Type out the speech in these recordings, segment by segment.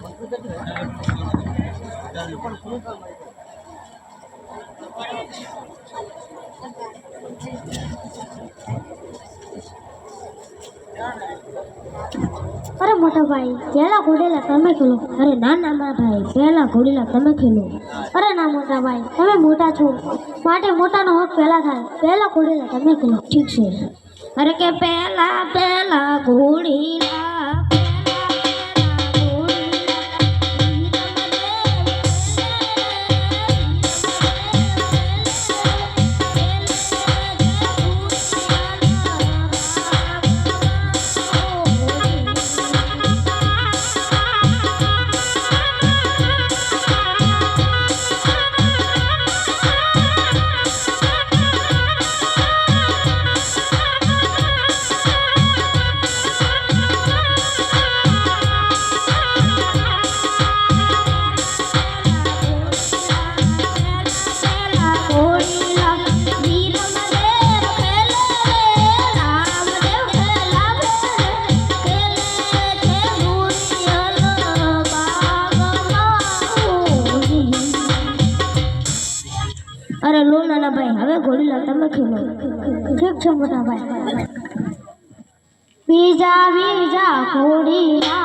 अरे मोटा भाई पहला घोड़ेला तमे खेलो। अरे ना ना मारा भाई पहला घोड़ेला तमे खेलो। अरे ना मोटा भाई तमे मोटा छो माटे मोटा नो हक पहला थाय। पहला घोड़ेला तमे खेलो। ठीक छे। अरे के पहला पहला घोड़ेला अरे लो नाना भाई हवे घोड़ीला तमे खेलो। ठीक छे मोटा भाई। बीजा बीजा घोड़ीला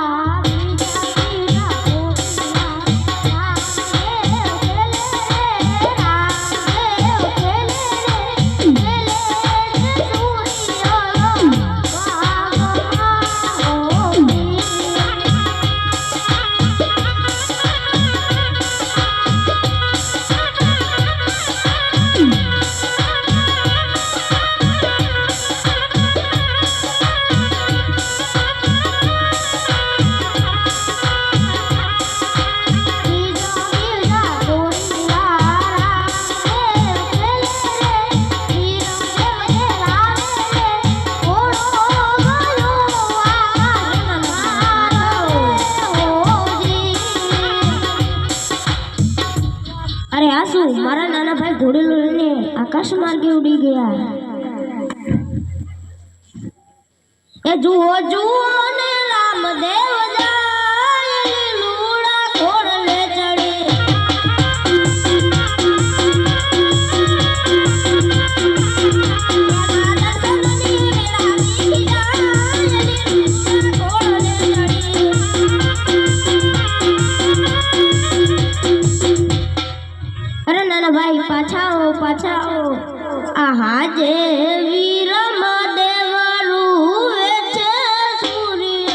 अरे आसू मारा नाना भाई घोड़ेलो लईने आकाश मार्गे उड़ी गया। ए जुओ जुओ ने रामदेव जाय लूड़ा घोड़ले चढ़े। अरे नाना भाई पाछाओ पाछाओ आहा जे वीर महादेव रूवे छे सूर्य।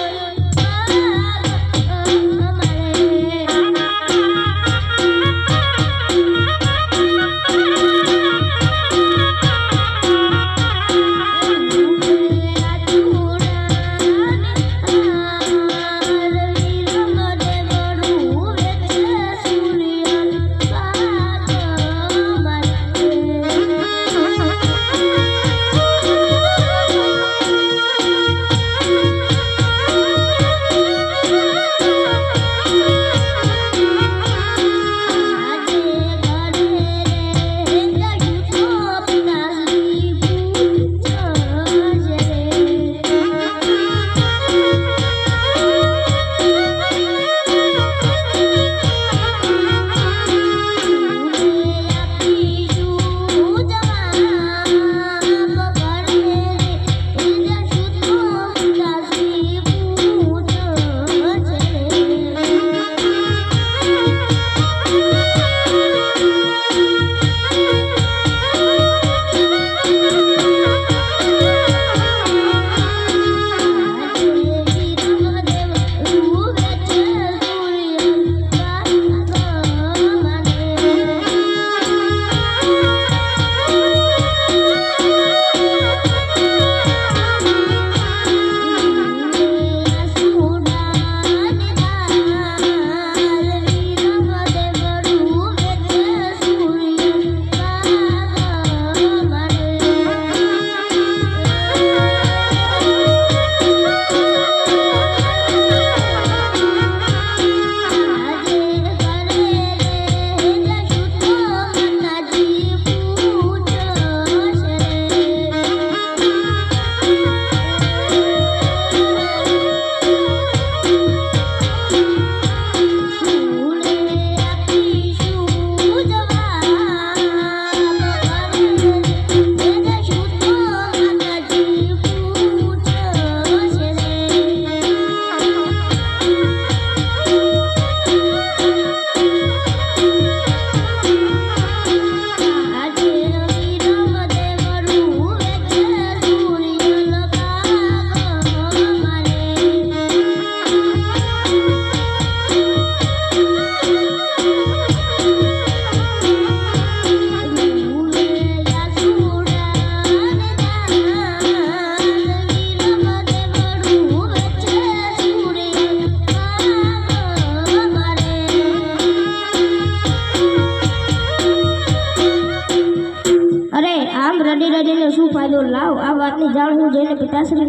લાવ આ વાતની જાણ હું જઈને પિતાશ્રી.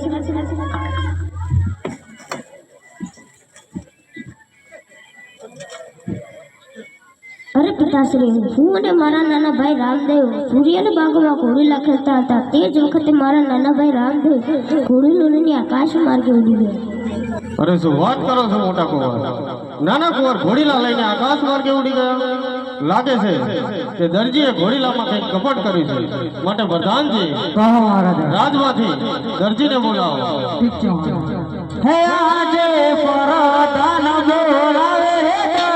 અરે પિતાશ્રી, હું અને મારા નાના ભાઈ રામદેવ સૂર્યના બાગમાં ઘોડીલા ખેલતા હતા. તે જ વખતે મારા નાના ભાઈ રામદેવ ઘોડીલું લઈને આકાશ માર્ગે ઉડી ગયા. અરે શું વાત કરો છો મોટા કુંવર? નાના કુંવર ઘોડીલા લઈને આકાશ માર્ગે ઉડી ગયા? લાગે છે કે દરજીએ ઘોડીલામાં કંઈક કપટ કર્યું છે. માટે પ્રધાનજી કહો મહારાજા. રાજમાંથી દરજીને બોલાવો. ઠીક છે મહારાજા. હે આજે પરદાન બોલાવે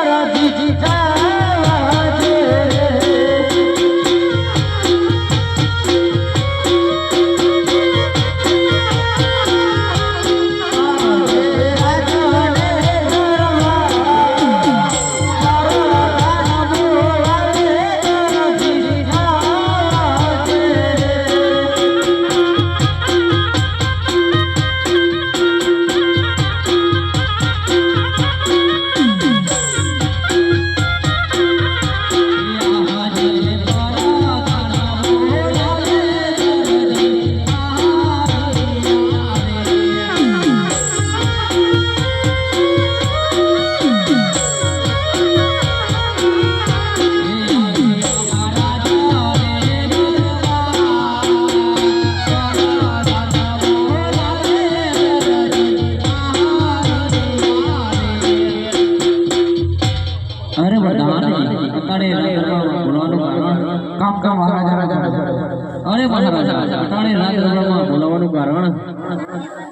દરજી જાવાજે.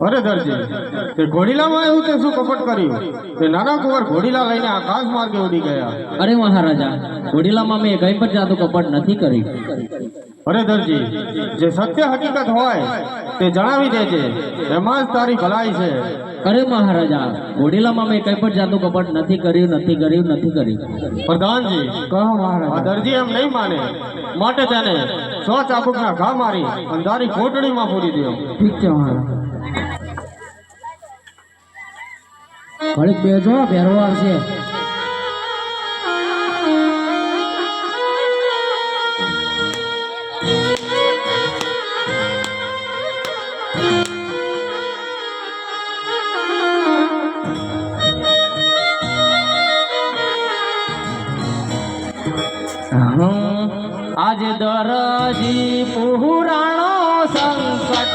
અરે દરજી, તે ઘોડીલામાં એવું તે શું કપટ કર્યું કે નાના કુંવર ઘોડીલા લઈને આકાશ માર્ગે ઉડી ગયા? અરે મહારાજા, ઘોડીલામાં મેં કઈ પણ જાતું કપટ નથી કર્યું. અરે દરજી, જે સત્ય હકીકત હોય તે જણાવી દેજે, એમાં જ તારી ભલાઈ છે. અરે મહારાજા, ઘોડીલામાં મેં કઈ પણ જાતું કપટ નથી કર્યું. પ્રધાનજી કહો મહારાજા. આ દરજી એમ નહીં માને, માટે તેને 100 ચાબુકના ઘા મારી અંધારી કોટડીમાં પૂરી દો. ઠીક છે મહારાજા. ઘડીક બેજો, ભેરવાડ છે. આજે દરજી પુરાણો સંકટ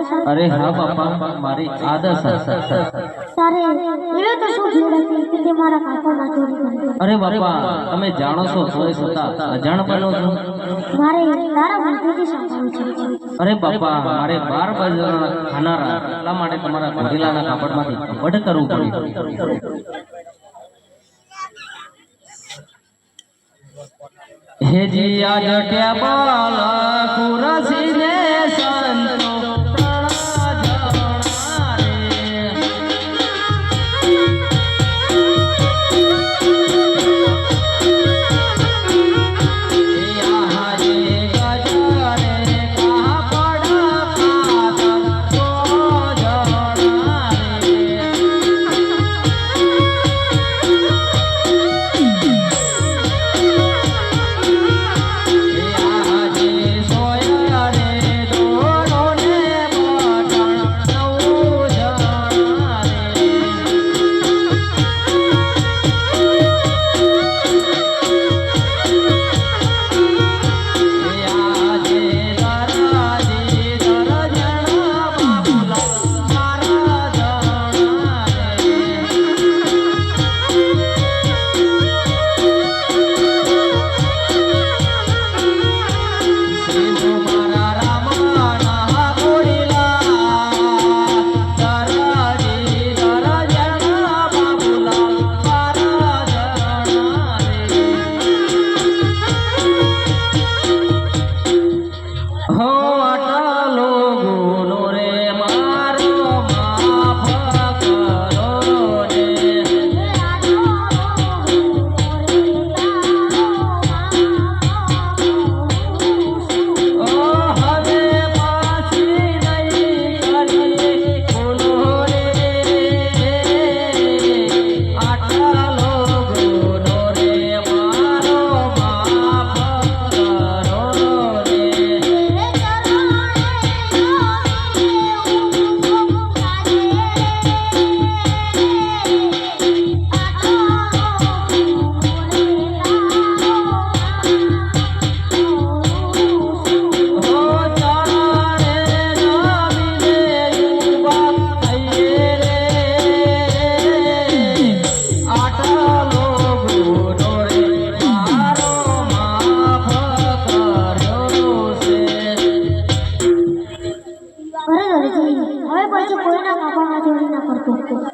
સાહેબ? અરે હા બાપા મારી આદત છે તારે એવે તો શું જોડ હતી કે તે મારા કાકામાં ચોરી કરી? અરે બાપા તમે જાણો છો તોય છતાં અજાણ બનો છો મારે તારા ભૂલથી સાંભળવું છે. અરે બાપા મારે 12 બજારના ખાનારા એટલા માટે તમારા ઘોડીલાના કાપડમાંથી કપડ કરવું પડ્યું હેજી આજ ટેબલ ખુરશી ને સંતો ત્રણ જણા રે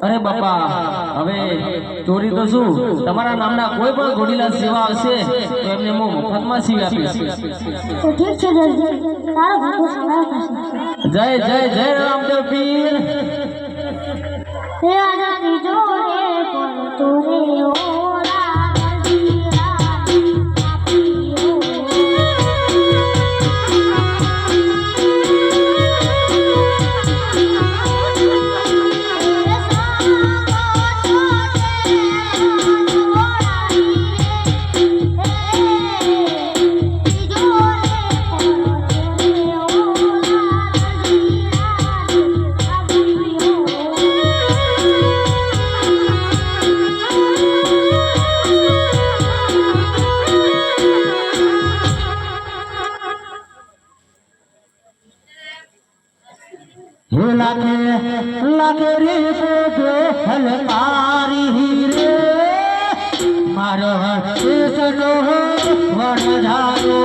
અરે બાપા હવે ચોરી તો શું તમારા નામના કોઈ પણ ઘોડીલા સેવા આવશે તો એમને હું મફતમાં સીવી આપીશ તો ઠીક છે દરજી, તારો ભાગો સવાય થશે. જય જય જય રામદેવ પીર હે આજાદી જો રે પણ તો રે ઓલા દરજી રાની આપીઓ. લાગે લાગે રે પોજો હલકારી રે મારો દેશનો વણધારો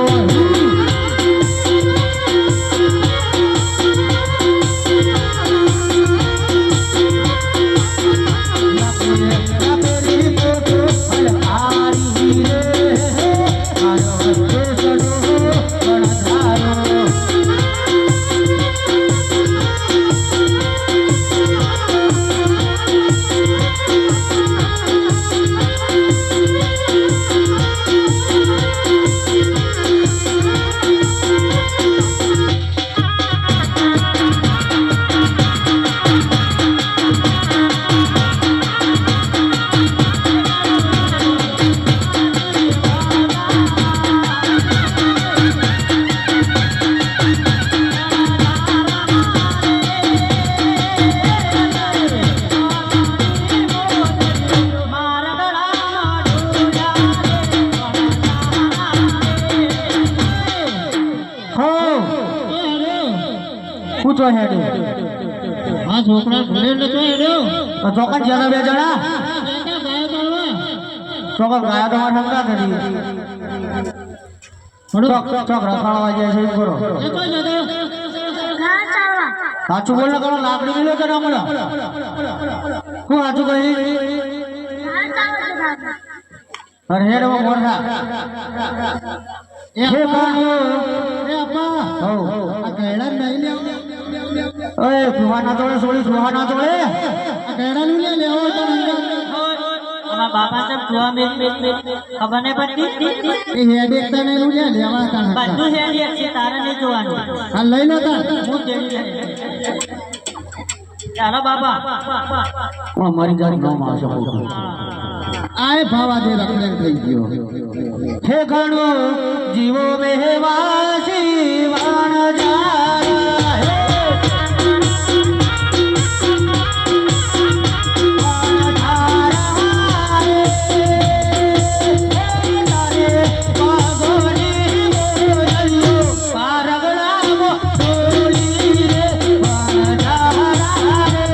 ચો હેડ્યો આ છોકરા ઘરે નતો હેડ્યો તો ચોકન જણા બે જણા ચોકન ગાયા તમારે સમજા કરી ચોક ચોક રખાડવા જાય છે એમ કરો ઘા ચાલવા સાચું બોલ ને કરો લાકડી મિલો કે ના મળે હું સાચું કહી ઘા ચાલવા જતા અરે હેડમાં મોરખા એ અપ્પા હો આ કેળા નહીં લેવો ઓય સુહાના તોડે સોળી સુહાના તોડે આ કેળા નું લેવો તો અમારા બાપા સાહેબ જોવા મેં ખબર નહીં પડતી એ હેડ એક તને નું લેવા તા બધું હેડી છે તારે નહીં જોવાનું આ લઈ લો તા હું તેડી લઈ ચાલો બાપા પણ મારી ગાડી ગામ આવશે આય ભાવા દે રખડેલ થઈ ગયો હે ઘણો જીવો બેવાસી વાણ જારા હે વાણ જારા હે તારે પાગોની બોલ્યો પારગડા બોલી રે વાણ જારા હે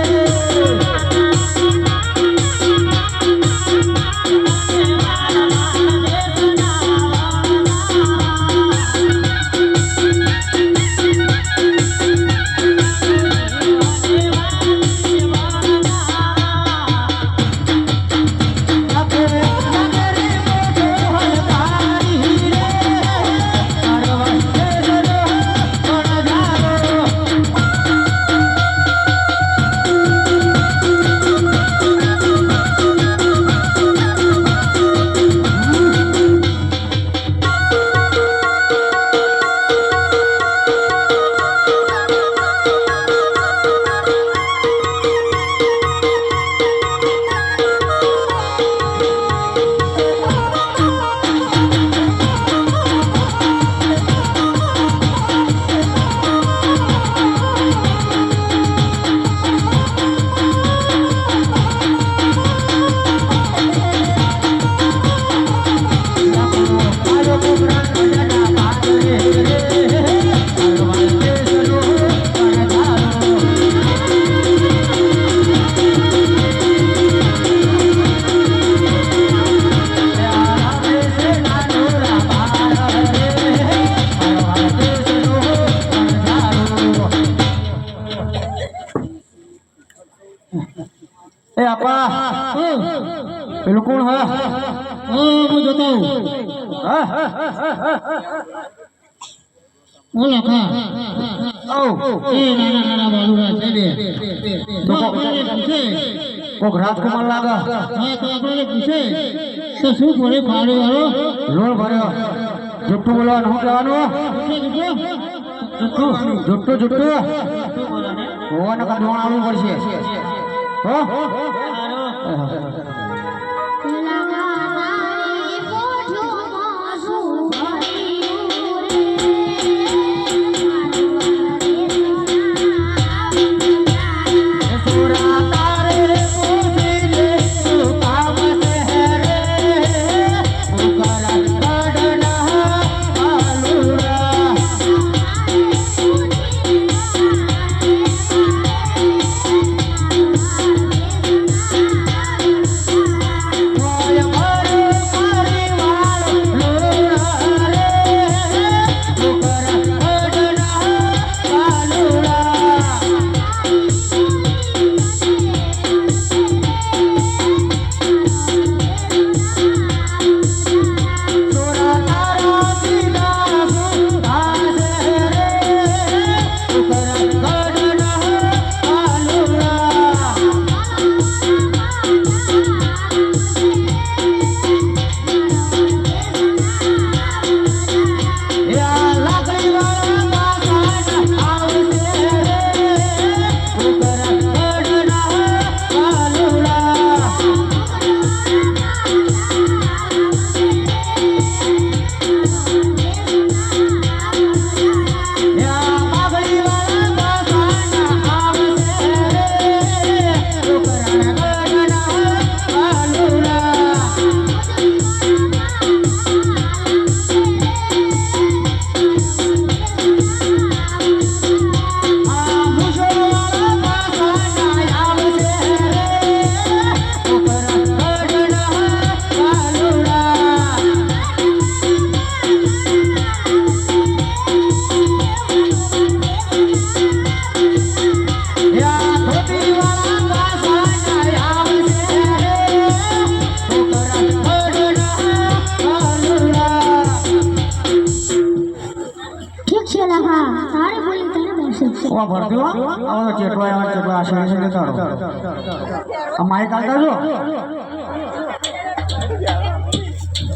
એ આપા પેલું કોણ હા ઓ હું જોતો હું હા ઓ લખા ઓ એ નાના નાના બાલુડા છે બે તો આપણને પૂછે કોક રાજકુમાર લાગા હા તો આપણને પૂછે તો શું પડે ફાડે વાળો લોન ભર્યો જુઠ્ઠું બોલવાનું શું કહેવાનું જુઠ્ઠું જુઠ્ઠું હોવાને કા દોણ આવવું પડશે હો પેલા ગાનાની કોઠોમાં શું ભર્યું રે સુરા તારે પૂછી લે શું કામ છે રે પુકાર કડના આલુરા મારે થોડો ભરતી હો હવે ચેટવા આશરે છે લેતા રહો આ માઈક આલતા જો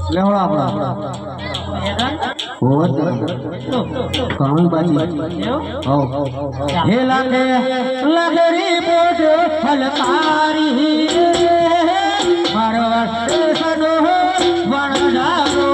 લેવડો આપણા હોત ઘણું બાજી હો હે લાગે લગરી બોટ હલકારી મારો સનો વણજારો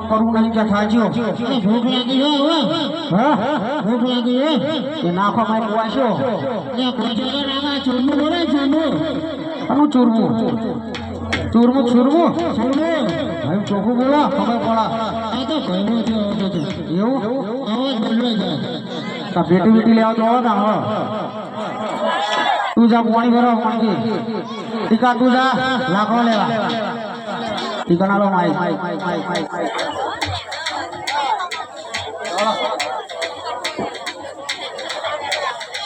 કરું નહીં કે થાજો ભૂખ લાગી હો હા ભૂખ લાગી હે એ નાખો મારી વાશો એ કોચો તો નાખા ચૂરમું બોલે ચૂરમું આનું ચૂરમું ચૂરમું ચૂરમું ચૂરમું ભાઈ ચોખ્ખું બોલો ખબર પડા આ તો કહેવું છે એવું અવાજ બોલવાય જાય તા બેટી બેટી લેવા તો ના હો તું જા પાણી ભરો પાણી ટીકા તું જા લાકડો લેવા ટીકા ના લો માઈ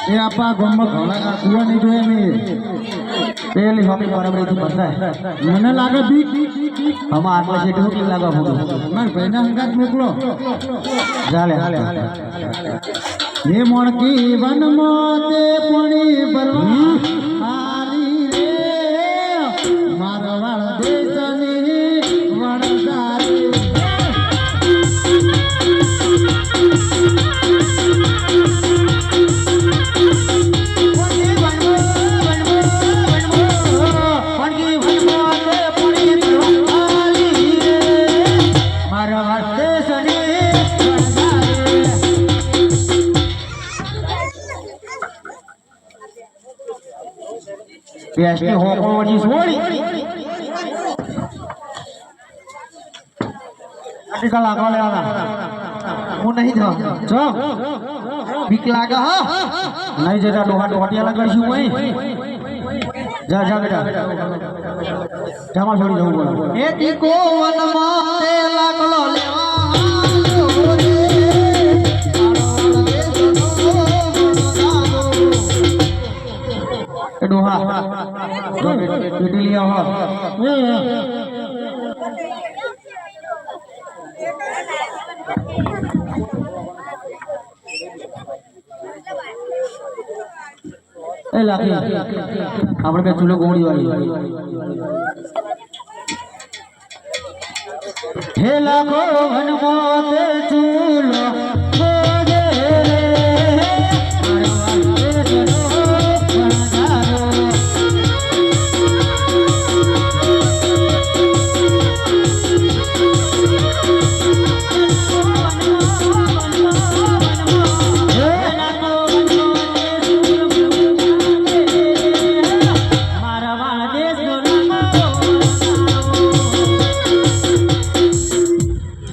એ આપા ગામમાં ઘણા કુવા નહીં જોયે મેં પેલી શોપિંગ બરાબરથી બંધાય મને લાગે બીક હમણાં આટલા સીટ મૂકી લાગે ફોટો મારા ભાઈના અંગાત મોકલો ચાલે એ મોણકી વનમાં તે પાણી ભરવા આરી રે મારવાડ દેશની વણસારી બેસની હોકો વજી છોડી આટલી લાગવા લેવાના હું નહીં જાઉં જો બીક લાગે હા નહીં જતા ડોહા ડોટિયા લગાડશું હું જા જા બેટા જામા છોડી જવું એ ટીકો વનમાં તે લાગલો લેવા ડોહા બેટી લઈ આવો એ લાખી આપણે બે ચૂલો ગોળી વાળી હે લાખો હનુમાન ચૂલો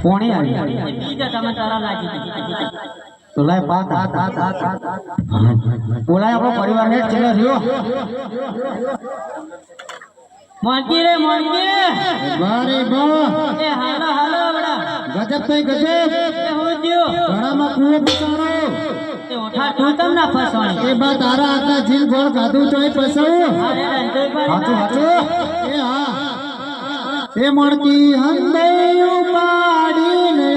કોણી આવી તો લાય બાત બોલાય આપણો પરિવાર હેઠ ચલે થયો મોંકી રે મોંકી બારે બા એ હાલો હાલો બડા ગજબ થઈ ગજબ એ હો દિયો ઘણામાં કુવો પસારો એ ઓઠા તું તમ ના ફસવાણી એ બા તારા આટલા જીલ ગોળ ખાધું તોય પસાવું અરે રંજોઈ પર હાચું હાચું એ હા એ મણકી હંદે ઉપાડીને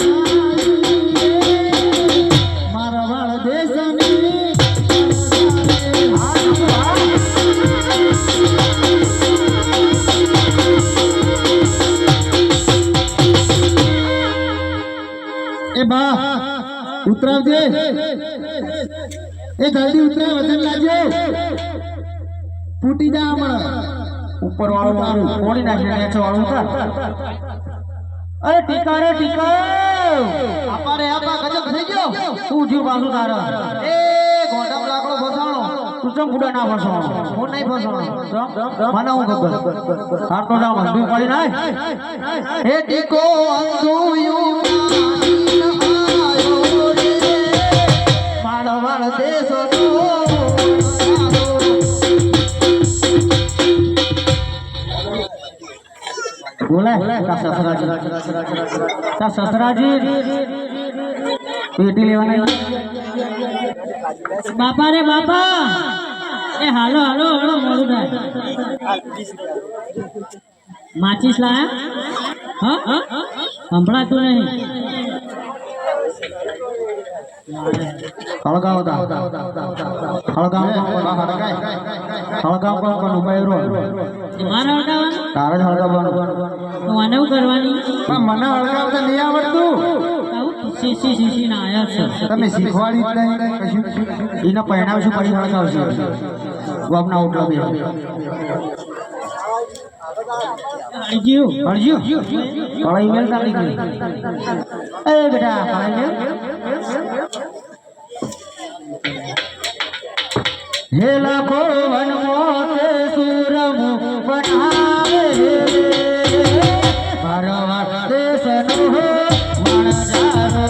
મારા વાળ દેશની એ બા ઉતરાવજે એ જલ્દી ઉતરાવ વજન લાજો ફૂટી જા હમણાં ઉપર વાળું મારું કોણી નાખી નીચે વાળું ઉતાર અરે ટીકા રે ટીકા આપા રે આપા ગજબ થઈ ગયો શું થયું પાછું તારા એ ગોડામ લાકડો ફસાણો તું ચમ બુડા ના ફસો હું નહીં ફસો મને હું ખબર હાર તો જાવ અંધું પડી નાય હે ટીકો અંધુયું આયો રે મારો વાળ દેશો બોલે તા સસરાજી પેટી લેવાના બાપા રે બાપા એ હાલો હાલો હાલો મોડું થાય માચીસ લાયા હા સંભળાતું નહીં હળગાવ કોણ ઉભેરો મારે હળગાવાનું તારે જ હળગાવવાનું તો આને શું કરવાની પણ મને હળગાવતા નહીં આવડતું આવું શીશી ના આયા છે તમે શીખવાડી જ નહીં કશું એને પહેણાવશું પછી હળગાવશું ગોમના ઉઠલો બે હળજ્યું કળાઈ મેલ કાઢી ગઈ એ બેટા કળાઈ મેલ હે લાખો વન મોતે સુરમુ બનાવે ભારત દેશનો મણજારો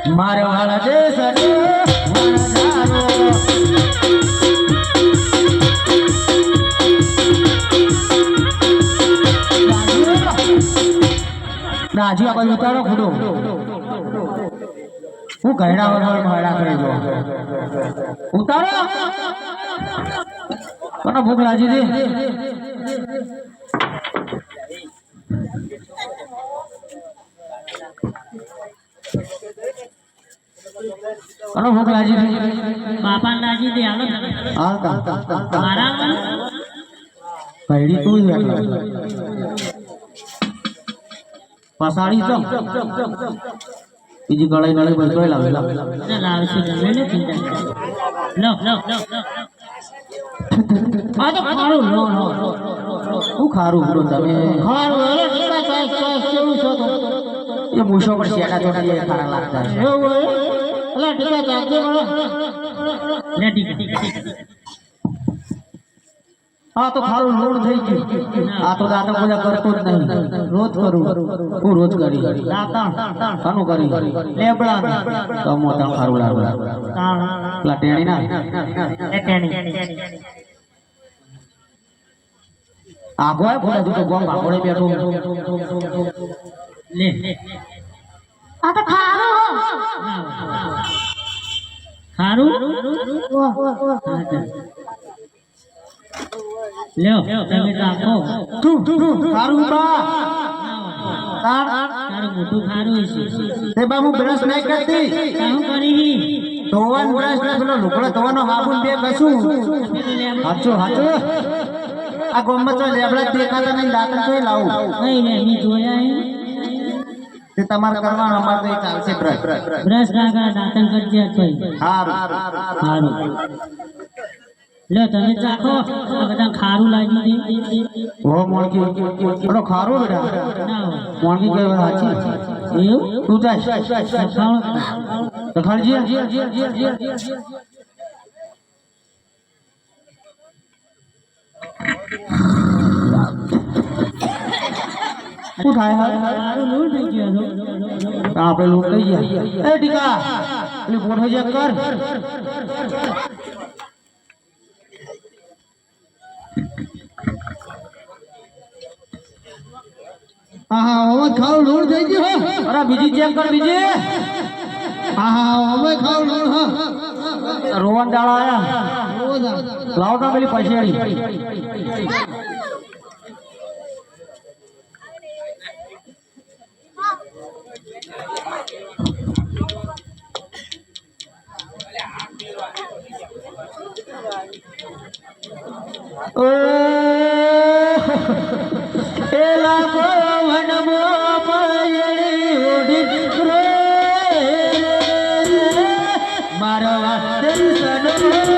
મારો હાલ દેશનો મણજારો રાજુ આ બાજુ ઉતારો ખુદો હું ગયડા વગર ભાડા કરે જો ઉતારો કોનો ભૂખ લાગી દે કોનો ભૂખ લાગી દે બાપા લાગી દે હાલો મારા કઈડી તું પસાડી તો બીજી ગળાઈ નળી બધો લાવેલા લાવશે ગમે ને ચિંતા લો આ તો ખારું લો હું ખારું ઉડો તમે ખારું કેવું છો તો એ મૂછો પર શેડા જોડા એ ખારા લાગતા છે એવું એટલે ટીકા ચાલજે મળો લે ટીકા હા તો ખારું લોડ થઈ ગયું આ તો દાતા પૂજા કરતો જ નહીં રોજ કરું હું રોજ કરી કાનું કરી લેબડા તો મોટા ખારું લાગે પેલા ટેણી ના આગો ભોળા તું તો ગોમ ભાગોળે બેઠો લે આ તો ખારું હો ખારું લ્યો તમે રાખો તું ખારું બા તારું મોટું ખારું છે તે બા હું બ્રશ નહીં કરતી કામ કરી ધોવાન બ્રશ ને પેલો લુગડો ધોવાનો હાબુન બે કશું હાચો આ ગોમમાં તો લેબડા દેખાતા નહીં દાંતણ જોઈ લાવું નહીં લે મી જોયા તે તમારે કરવાનો અમાર તો એ ચાલશે બ્રશ બ્રશ કાકા દાંતણ કરજે ભાઈ હારું ખારું લે તમે ચાખો આ બધા ખારું લાગી દે ઓ મોણકી પેલો ખારો બેટા ના હોય. મોણકી કઈ વાત સાચી એવું તું જાય ખાણો તો ખાલજી શું થાય ખારું લોટ થઈ ગયો આપણે લૂંટ થઈ ગયા એ ટીકા પેલી બોટ હજી કર આહા હવે ખાવ લોડ થઈ ગયો અરે બીજી ચેક કર બીજી આહા હવે ખાવ લોડ હા રોવન દાડા આયા લાવો તો પેલી પછેડી લાગો વનમો પયડી ઓઢી રે મારા દર્શનો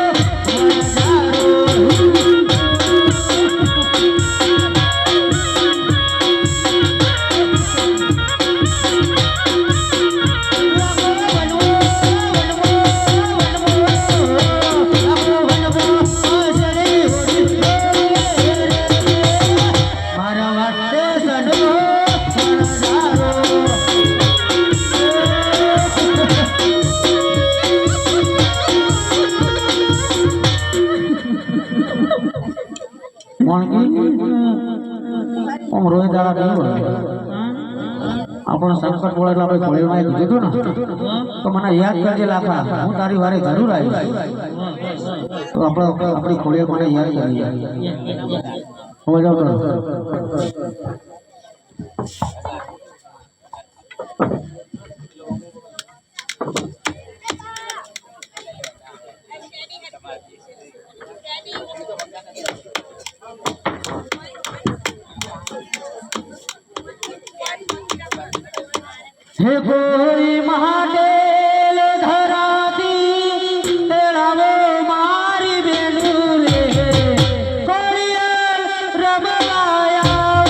આપણો સંકટ બોલે એટલે આપણે ઘોડીમાં કીધું ને તો મને યાદ કરજે લાખા હું તારી વારે જરૂર આવીશ તો આપણી ઘોડીએ મને યાદ કરી હો જાવ તો હે કોઈ મહાદેવ ધરાતી તેરાવો મારી બેનું રે કોળિયર રમવાયા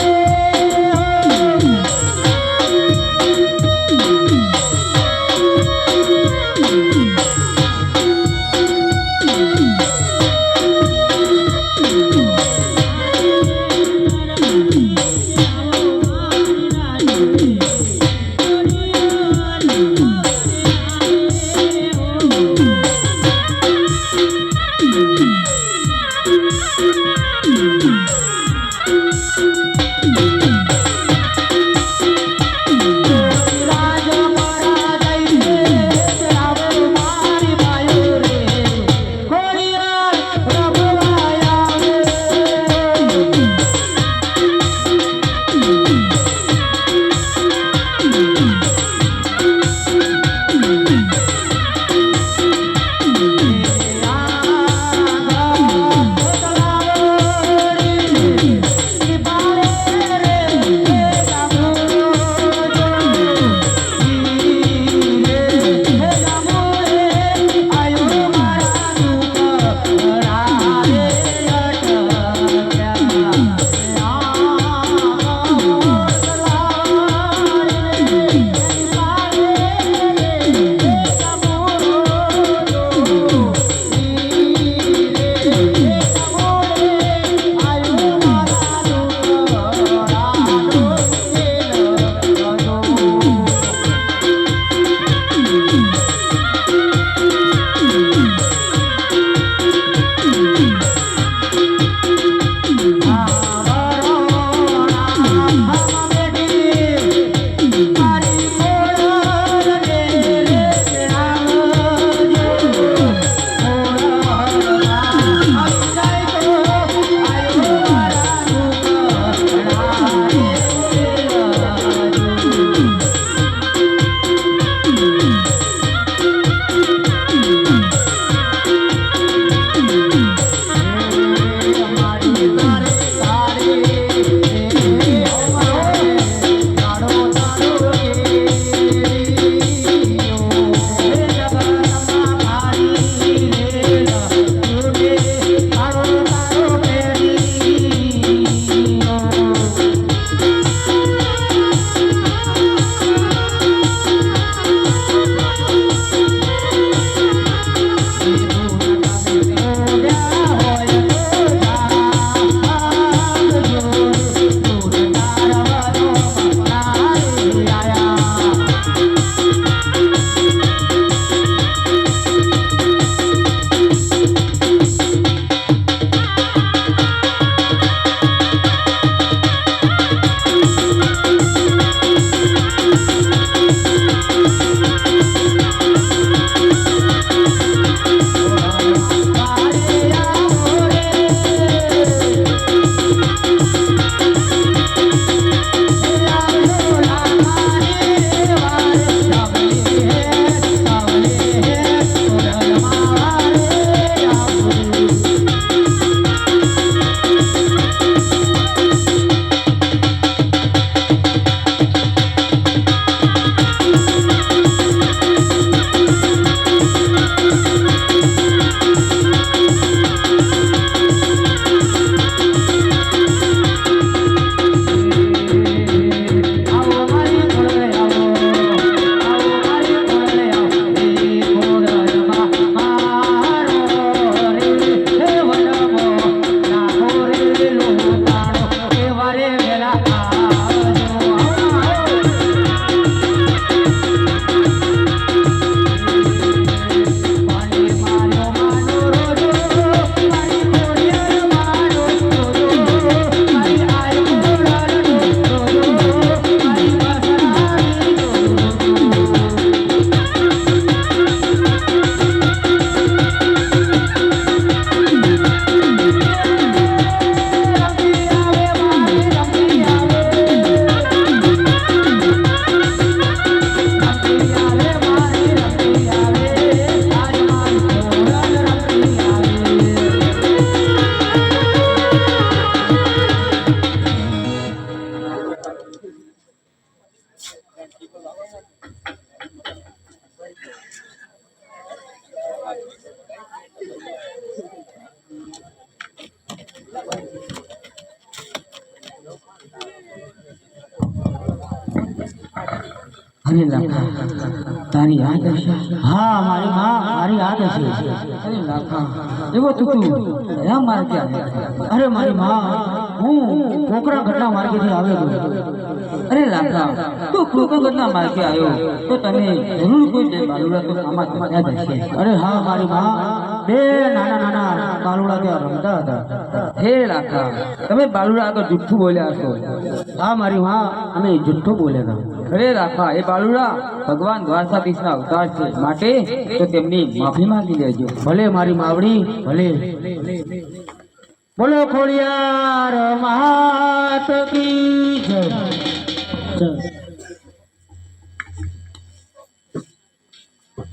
અરે લાખા તારી યાદ હશે? હા મારી મારી યાદ હશે. અરે લાખા એવો તું કયા માર્ગે આવ્યો? અરે મારી હું કોકરા ઘટના માર્ગેથી આવ્યો હતો. અરે લાખા તું કૃપગતના માર્ગે આવ્યો તો તને જરૂર કોઈ બે બાલુડા તો આમાં યાદ હશે. અરે હા મારી બે નાના બાલુડા ત્યાં રમતા હતા. હે લાખા તમે બાલુડા આગળ જુઠ્ઠું બોલ્યા છો. હા મારી અમે જુઠ્ઠું બોલ્યા હતા. અરે લાખા એ બાલુડા ભગવાન દ્વારકાધીશના અવતાર છે, માટે તો તેમની માફી માંગી લેજો. ભલે મારી માવડી ભલે. બોલો ખોડિયાર માત કી જય.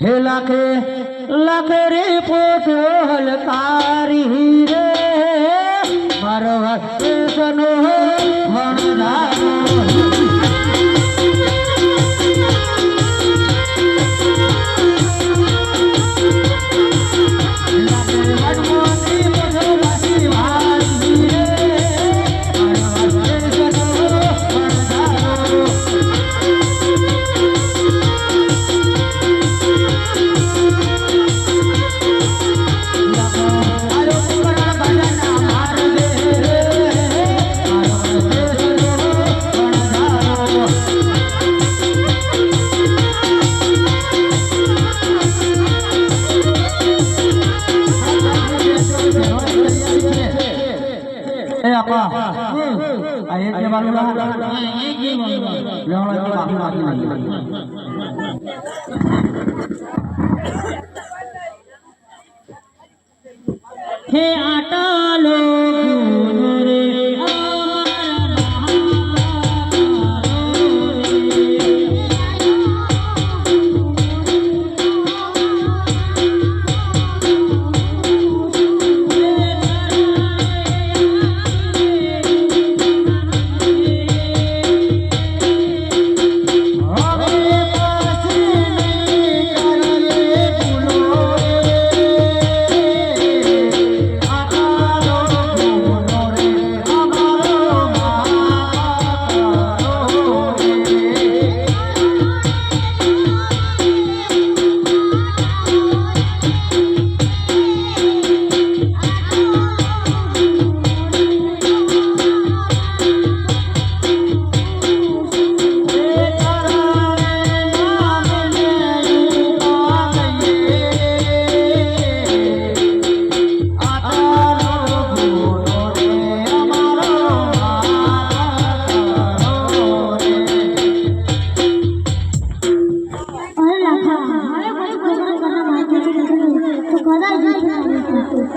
હે લાખે લાખે રે પોટ હલકારી રે મારો સનો વણધારો. હે આટલો ગુણ રે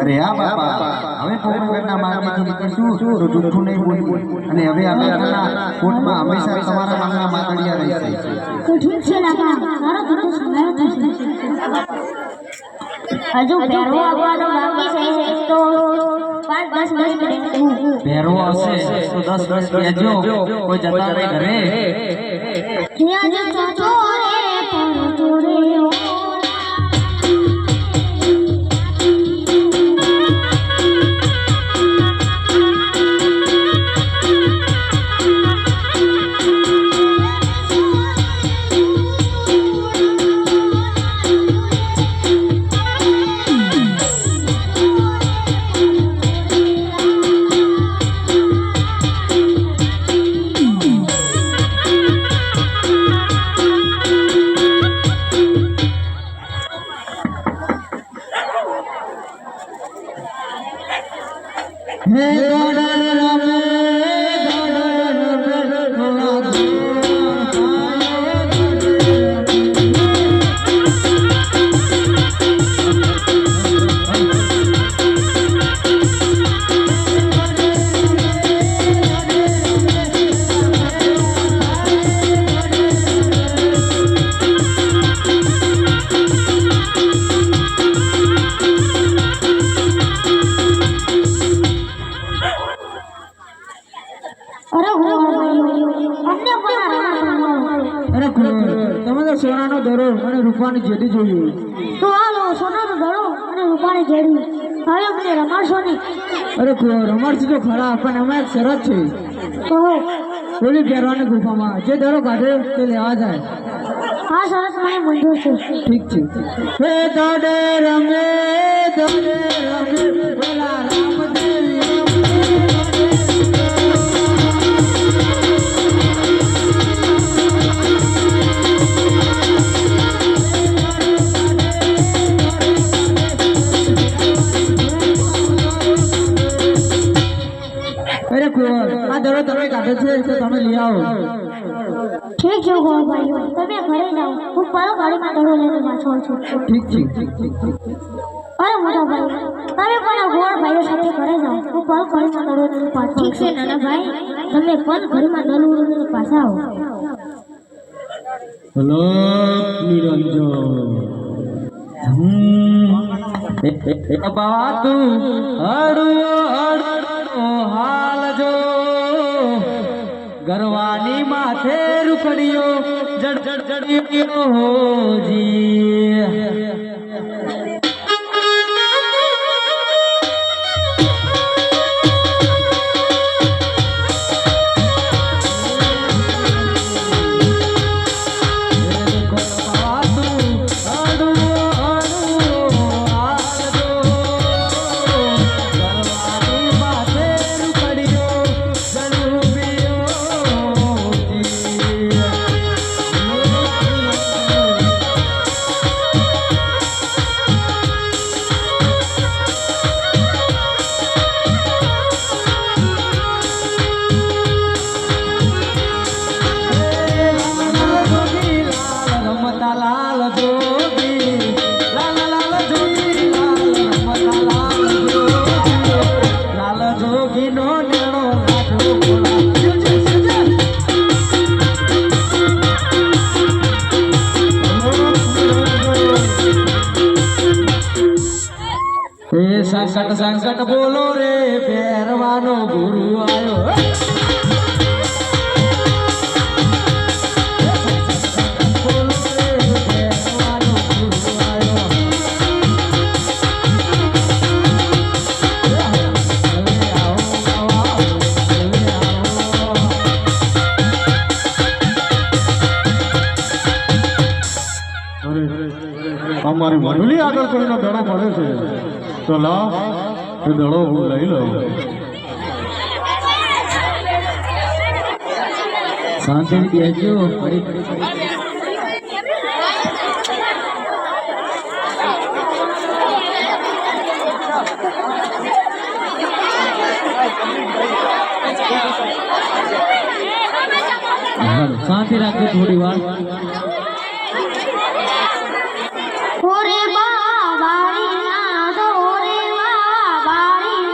અરે હા બાપા હવે પોરબંદરના માર્ગેથી નીકળશું તો જૂઠું નહીં બોલવું. અને હવે આગળના કોર્ટમાં હંમેશા તમારા નામના માતડિયા રહેશે. તો ઠીક છે લાખા, તારો તો સમય થશે. હજુ પહેરો આવવાનો બાકી છે તો 5-10 મિનિટ. ભેરો આવશે તો 10 કહેજો, કોઈ જતા નહીં ઘરે. ત્યાં જ ચોરે પર ચોરે સોનાનો દરો અને રૂપાની જેડી જોઈએ. તો હાલો સોનાનો દડો અને રૂપાની જેડી. હવે મને રમાડશો નહીં? અરે રમાડશું તો ખરા, પણ એમાં એક શરત છે. તો ઓલી પહેરવાની ગુફામાં જે દરો કાઢે તે લેવા જાય. આ સરસ મને મંજૂર છે. ઠીક છે હે દડે રમે પેલા રામદેવી અરે કુંવર આ દડો તમે કાઢો છે તો તમે લઈ આવો ઠીક છે ગોળભાઈઓ, તમે ઘરે જાઓ. હું પરો ગાડીમાં દડો લઈને પાછો આવું છું. ઠીક છે અરે મોટા ભાઈ, તમે પણ આ ગોળભાઈઓ સાથે ઘરે જાઓ. હું પરો ગાડીમાં દડો લઈને પાછો ઠીક છે નાના ભાઈ, તમે પણ ઘરમાં દડો લઈને પાછા આવો. હલો નિરંજન બાવા તું હડુઓ હાલ જો ગરવાની માથે રૂકડીયો જડ જડિયો હોજી સંકટ સંકટ બોલો રે પહેરવાનો ગુરુ આવ્યો અમારી મઢુલી આગળ કોઈનો દડો પડે છે તો લાવ એ દડો હું લઈ લઉં. શાંતિથી બેસજો ફરી શાંતિ રાખજો થોડી વાર ઓરે બાવાળી ના દો રે બાવાળી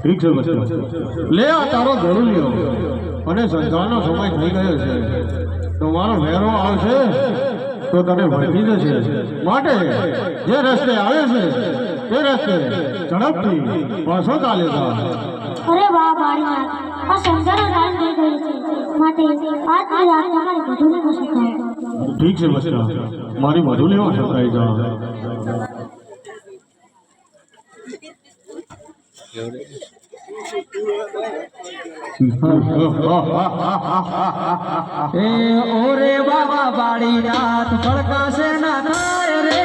ઠીક છે બચ્ચો, લે આ તારો દડો લ્યો અને સંધાનનો સમય થઈ ગયો છે તો મારો ભેરો આવશે તો તને ભડકી જશે. માટે જે રસ્તે આવે છે તે રસ્તે ઝડપથી પાછો ચાલે જા. અરે વાહ બાળીનાથ, આ સંસારો જાણ થઈ ગઈ છે, માટે આજની રાત તમારી મધુલીમાં શકાય. ઠીક છે બચ્ચા, મારી મધુલીમાં શકાય જા. એ ઓરે બાબા બાળી રાત ભડકાશે ના થાય રે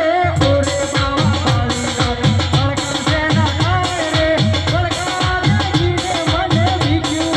ઓરે બાબા બાળી રાત ભડકાશે ના થાય રે ભડકાને મને બીજું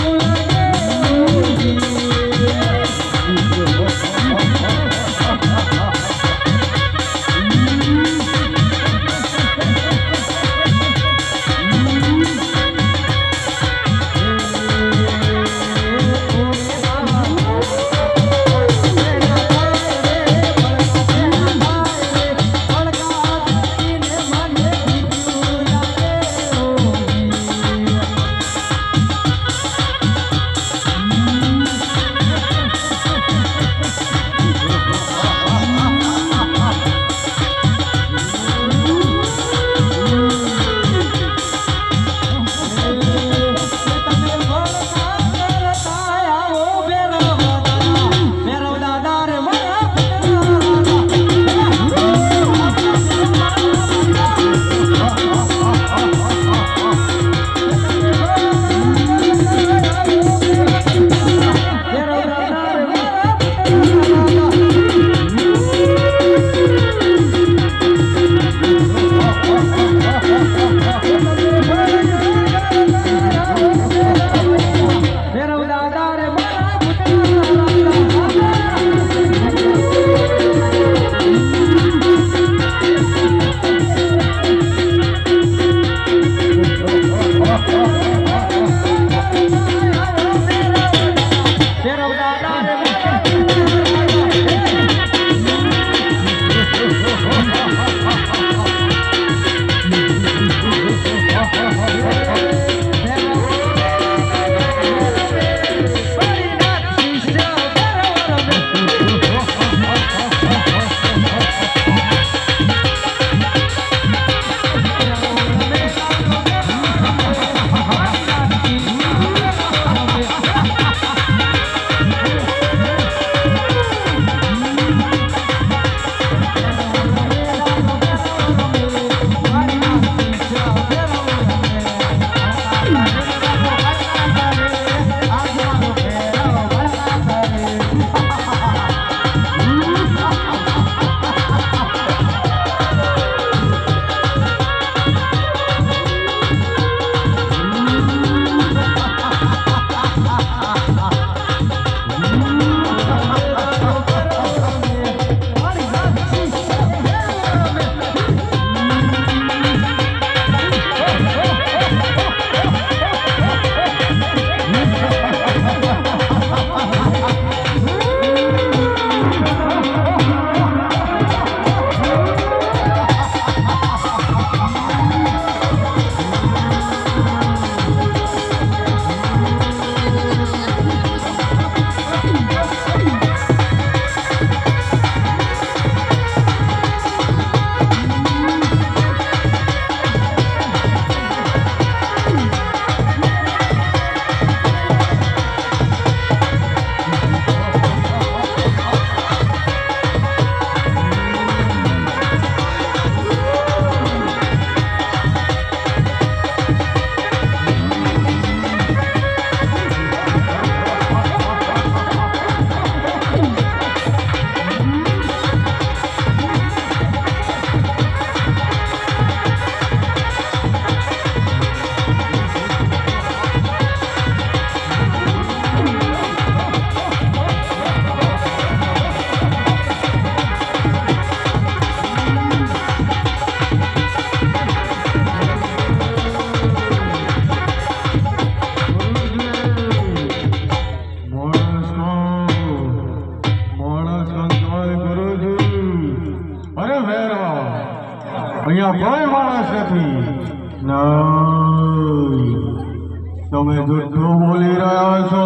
અહીંયા કોઈ માણસ નથી. નહીં, તમે જુઠ્ઠું બોલી રહ્યા છો.